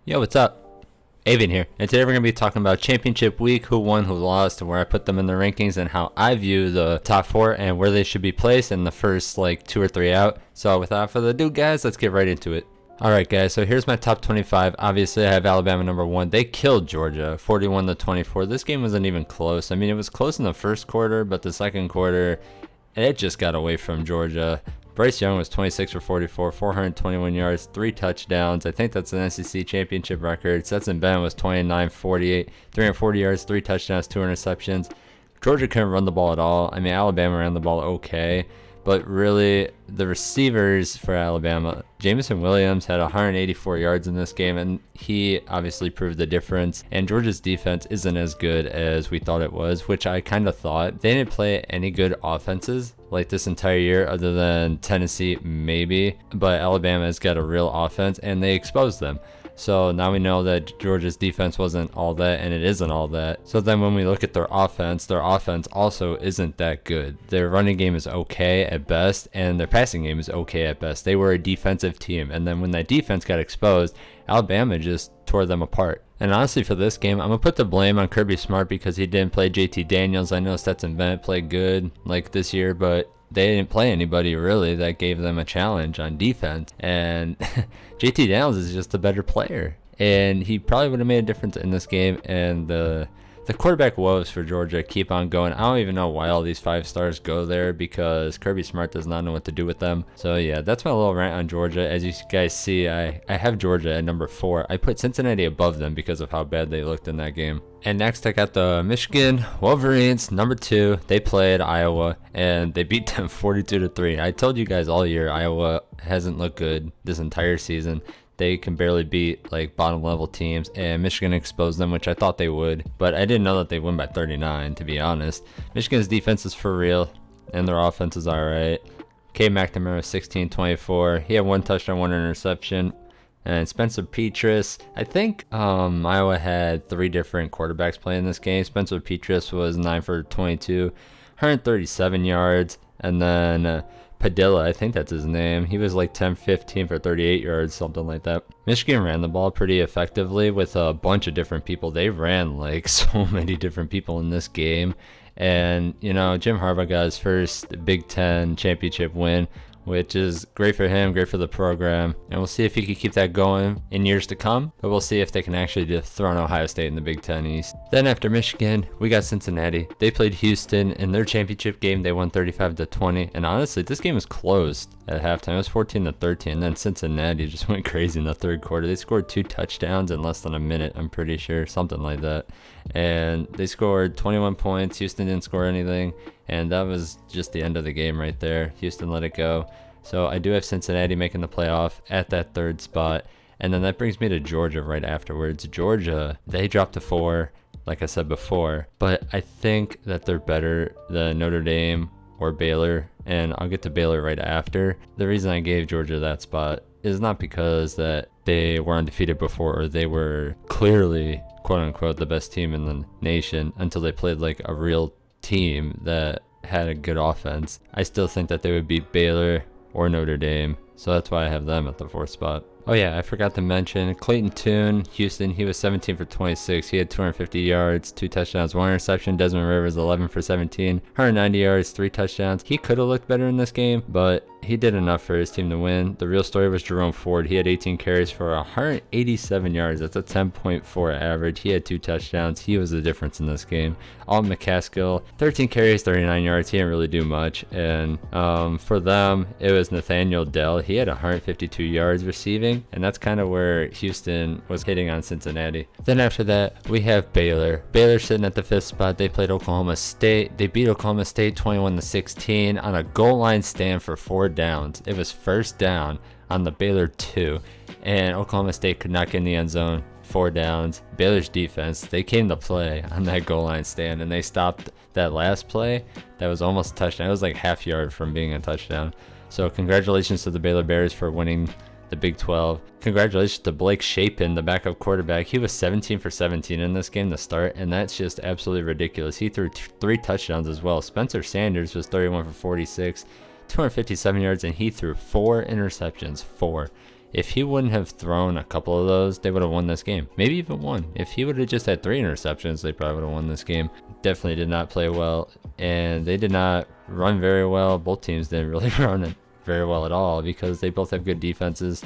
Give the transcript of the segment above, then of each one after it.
Yo, what's up? Avian here, and today we're going to be talking about championship week, who won, who lost, and where I put them in the rankings, and how I view the top four and where they should be placed in the first like 2 or 3 out. So without further ado, guys, let's get right into it. Alright guys, so here's my top 25. Obviously I have Alabama number 1. They killed Georgia 41-24. This game wasn't even close. I mean, it was close in the first quarter, but the second quarter it just got away from Georgia. Bryce Young was 26 for 44, 421 yards, 3 touchdowns. I think that's an SEC championship record. Stetson Bennett was 29-48, 340 yards, 3 touchdowns, 2 interceptions. Georgia couldn't run the ball at all. I mean, Alabama ran the ball okay, but really the receivers for Alabama, Jameson Williams had 184 yards in this game, and he obviously proved the difference. And Georgia's defense isn't as good as we thought it was, which I kind of thought. They didn't play any good offenses like this entire year other than Tennessee maybe, but Alabama has got a real offense and they exposed them. So now we know that Georgia's defense wasn't all that, and it isn't all that. So then when we look at their offense also isn't that good. Their running game is okay at best, and their passing game is okay at best. They were a defensive team, and then when that defense got exposed, Alabama just tore them apart. And honestly, for this game, I'm going to put the blame on Kirby Smart because he didn't play JT Daniels. I know Stetson Bennett played good like this year, but they didn't play anybody really that gave them a challenge on defense. And JT Daniels is just a better player, and he probably would have made a difference in this game. And the quarterback woes for Georgia keep on going. I don't even know why all these 5 stars go there, because Kirby Smart does not know what to do with them. So yeah, that's my little rant on Georgia. As you guys see, I have Georgia at number 4. I put Cincinnati above them because of how bad they looked in that game. And next I got the Michigan Wolverines, number 2. They played Iowa and they beat them 42-3. I told you guys all year Iowa hasn't looked good this entire season. They can barely beat like bottom level teams, and Michigan exposed them, which I thought they would, but I didn't know that they win by 39, to be honest. Michigan's defense is for real, and their offense is alright. K. McNamara was 16-24. He had 1 touchdown, 1 interception. And Spencer Petras, I think Iowa had 3 different quarterbacks playing this game. Spencer Petras was 9 for 22, 137 yards, and then Padilla, I think that's his name. He was like 10-15 for 38 yards, something like that. Michigan ran the ball pretty effectively with a bunch of different people. They ran like so many different people in this game. And, you know, Jim Harbaugh got his first Big Ten championship win, which is great for him, great for the program. And we'll see if he can keep that going in years to come. But we'll see if they can actually dethrone Ohio State in the Big Ten East. Then after Michigan, we got Cincinnati. They played Houston in their championship game. They won 35-20. And honestly, this game was closed at halftime. It was 14-13. And then Cincinnati just went crazy in the third quarter. They scored 2 touchdowns in less than a minute, I'm pretty sure. Something like that. And they scored 21 points. Houston didn't score anything. And that was just the end of the game right there. Houston let it go. So I do have Cincinnati making the playoff at that 3rd spot. And then that brings me to Georgia right afterwards. Georgia, they dropped to 4, like I said before. But I think that they're better than Notre Dame or Baylor. And I'll get to Baylor right after. The reason I gave Georgia that spot is not because that they were undefeated before, or they were clearly, quote unquote, the best team in the nation until they played like a real team that had a good offense. I still think that they would beat Baylor or Notre Dame, so that's why I have them at the 4th spot. Oh yeah, I forgot to mention Clayton Tune, Houston. He was 17 for 26. He had 250 yards, 2 touchdowns, 1 interception. Desmond Rivers 11 for 17, 190 yards, 3 touchdowns. He could have looked better in this game, but he did enough for his team to win. The real story was Jerome Ford. He had 18 carries for 187 yards. That's a 10.4 average. He had 2 touchdowns. He was the difference in this game. Alton McCaskill, 13 carries, 39 yards. He didn't really do much. And for them, it was Nathaniel Dell. He had 152 yards receiving. And that's kind of where Houston was hitting on Cincinnati. Then after that, we have Baylor. Baylor sitting at the 5th spot. They played Oklahoma State. They beat Oklahoma State 21-16 on a goal line stand for 4 downs. It was 1st down on the Baylor 2, and Oklahoma State could not get in the end zone. 4 downs. Baylor's defense, they came to play on that goal line stand, and they stopped that last play. That was almost a touchdown. It was like half yard from being a touchdown. So congratulations to the Baylor Bears for winning the Big 12. Congratulations to Blake Shapen, the backup quarterback. He was 17 for 17 in this game to start, and that's just absolutely ridiculous. He threw 3 touchdowns as well. Spencer Sanders was 31 for 46, 257 yards, and he threw 4 interceptions. 4. If he wouldn't have thrown a couple of those, they would have won this game. Maybe even won. If he would have just had 3 interceptions, they probably would have won this game. Definitely did not play well, and they did not run very well. Both teams didn't really run it very well at all because they both have good defenses.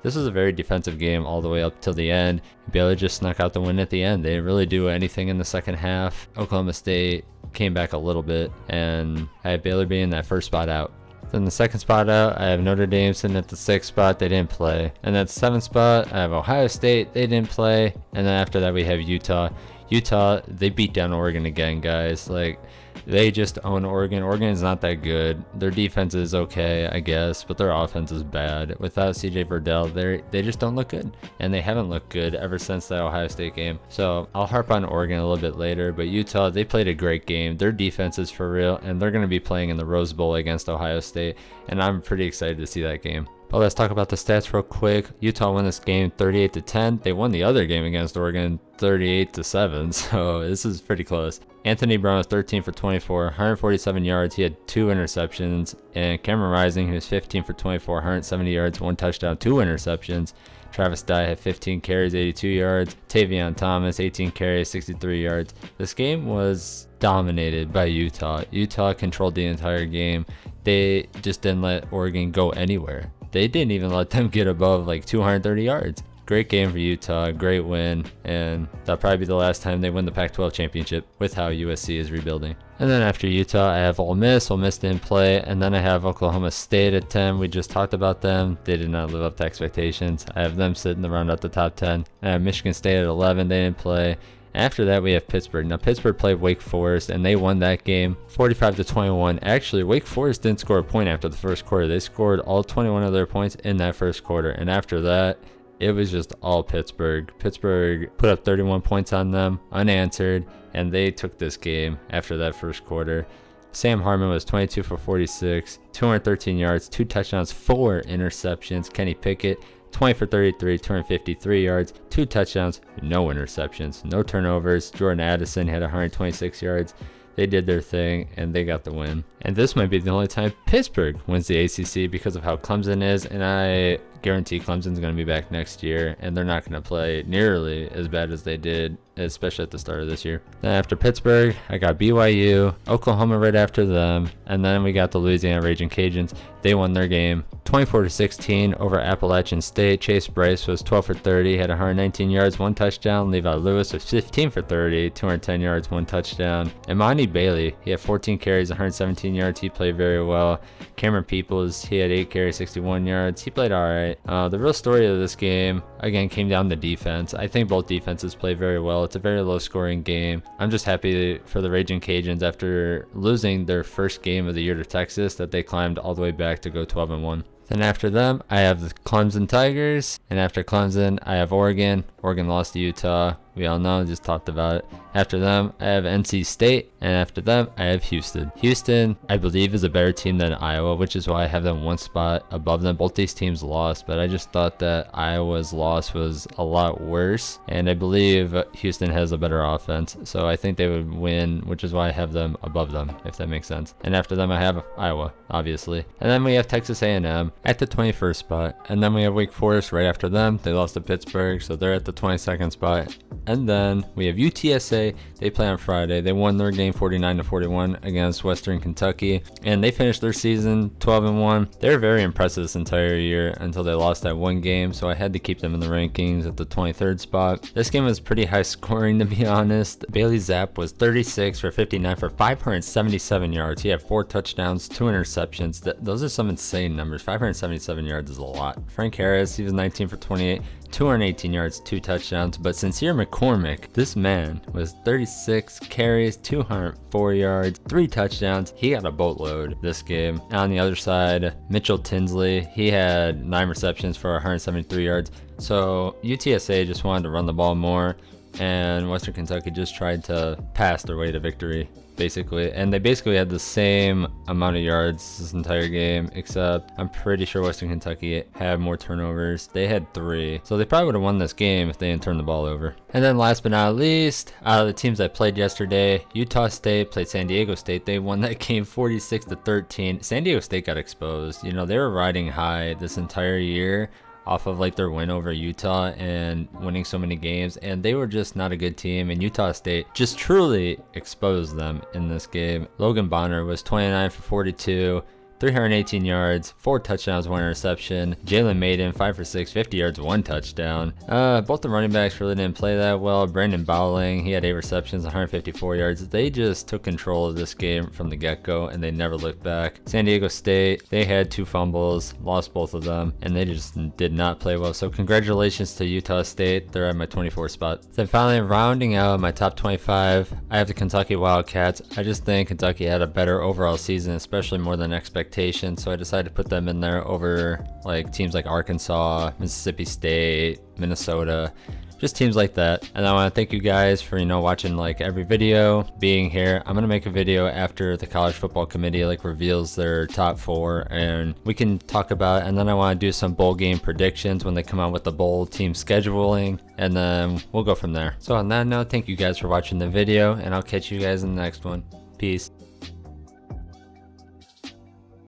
This was a very defensive game all the way up till the end. Baylor just snuck out the win at the end. They didn't really do anything in the second half. Oklahoma State came back a little bit, and I have Baylor being that first spot out. Then the second spot out, I have Notre Dame sitting at the 6th spot. They didn't play. And at the 7th spot, I have Ohio State. They didn't play. And then after that, we have Utah. Utah, they beat down Oregon again, guys. Like, they just own Oregon. Oregon is not that good. Their defense is okay, I guess, but their offense is bad. Without CJ Verdell, they just don't look good. And they haven't looked good ever since that Ohio State game. So I'll harp on Oregon a little bit later, but Utah, they played a great game. Their defense is for real, and they're going to be playing in the Rose Bowl against Ohio State, and I'm pretty excited to see that game. But let's talk about the stats real quick. Utah won this game 38-10. They won the other game against Oregon 38-7, so this is pretty close. Anthony Brown was 13 for 24, 147 yards. He had 2 interceptions. And Cameron Rising, who was 15 for 24, 170 yards, 1 touchdown, 2 interceptions. Travis Dye had 15 carries, 82 yards. Tavion Thomas, 18 carries, 63 yards. This game was dominated by Utah. Utah controlled the entire game. They just didn't let Oregon go anywhere. They didn't even let them get above like 230 yards. Great game for Utah, great win, and that'll probably be the last time they win the Pac-12 championship with how USC is rebuilding. And then after Utah, I have Ole Miss. Ole Miss didn't play, and then I have Oklahoma State at 10. We just talked about them. They did not live up to expectations. I have them sitting around at the top 10. I have Michigan State at 11. They didn't play. After that, we have Pittsburgh. Now, Pittsburgh played Wake Forest, and they won that game 45-21. Actually, Wake Forest didn't score a point after the first quarter. They scored all 21 of their points in that first quarter, and after that, it was just all Pittsburgh. Pittsburgh put up 31 points on them, unanswered, and they took this game after that first quarter. Sam Hartman was 22 for 46, 213 yards, 2 touchdowns, 4 interceptions. Kenny Pickett, 20 for 33, 253 yards, 2 touchdowns, no interceptions, no turnovers. Jordan Addison had 126 yards. They did their thing, and they got the win. And this might be the only time Pittsburgh wins the ACC because of how Clemson is, and I guarantee Clemson's going to be back next year, and they're not going to play nearly as bad as they did, especially at the start of this year. Then after Pittsburgh, I got BYU, Oklahoma right after them, and then we got the Louisiana Raging Cajuns. They won their game 24-16 over Appalachian State. Chase Bryce was 12 for 30, had 119 yards, 1 touchdown. Levi Lewis was 15 for 30, 210 yards, 1 touchdown. Imani Bailey, he had 14 carries, 117 yards. He played very well. Cameron Peoples, he had 8 carries, 61 yards. He played all right. The real story of this game, again, came down to defense. I think both defenses played very well. It's a very low-scoring game. I'm just happy for the Raging Cajuns after losing their first game of the year to Texas that they climbed all the way back to go 12-1. Then after them, I have the Clemson Tigers, and after Clemson, I have Oregon. Oregon lost to Utah. We all know, just talked about it. After them, I have NC State, and after them, I have Houston. Houston, I believe, is a better team than Iowa, which is why I have them 1 spot above them. Both these teams lost, but I just thought that Iowa's loss was a lot worse, and I believe Houston has a better offense, so I think they would win, which is why I have them above them, if that makes sense. And after them, I have Iowa, obviously. And then we have Texas A&M at the 21st spot, and then we have Wake Forest right after them. They lost to Pittsburgh, so they're at the 22nd spot. And then we have UTSA. They play on Friday. They won their game 49-41 against Western Kentucky, and they finished their season 12-1. They were very impressive this entire year until they lost that one game, so I had to keep them in the rankings at the 23rd spot. This game was pretty high scoring, to be honest. Bailey Zapp was 36 for 59 for 577 yards. He had 4 touchdowns, 2 interceptions. Those are some insane numbers. 577 yards is a lot. Frank Harris, he was 19 for 28. 218 yards, 2 touchdowns, but Sincere McCormick, this man was 36 carries, 204 yards, 3 touchdowns. He got a boatload this game. On the other side, Mitchell Tinsley, he had 9 receptions for 173 yards. So UTSA just wanted to run the ball more, and Western Kentucky just tried to pass their way to victory, basically. And they basically had the same amount of yards this entire game, except I'm pretty sure Western Kentucky had more turnovers. They had 3. So they probably would have won this game if they didn't turn the ball over. And then last but not least, out of the teams that played yesterday, Utah State played San Diego State. They won that game 46-13. San Diego State got exposed. You know, they were riding high this entire year. off of like their win over Utah and winning so many games, and they were just not a good team, and Utah State just truly exposed them in this game. Logan Bonner was 29 for 42, 318 yards, 4 touchdowns, 1 interception. Jalen Maiden, 5 for 6, 50 yards, 1 touchdown. Both the running backs really didn't play that well. Brandon Bowling, he had 8 receptions, 154 yards. They just took control of this game from the get-go, and they never looked back. San Diego State, they had 2 fumbles, lost both of them, and they just did not play well. So congratulations to Utah State. They're at my 24 spot. Then finally, rounding out my top 25, I have the Kentucky Wildcats. I just think Kentucky had a better overall season, especially more than expected. So I decided to put them in there over like teams like Arkansas, Mississippi State, Minnesota, just teams like that. And I want to thank you guys for, watching like every video, being here. I'm going to make a video after the college football committee like reveals their top 4, and we can talk about it. And then I want to do some bowl game predictions when they come out with the bowl team scheduling, and then we'll go from there. So on that note, thank you guys for watching the video, and I'll catch you guys in the next one. Peace.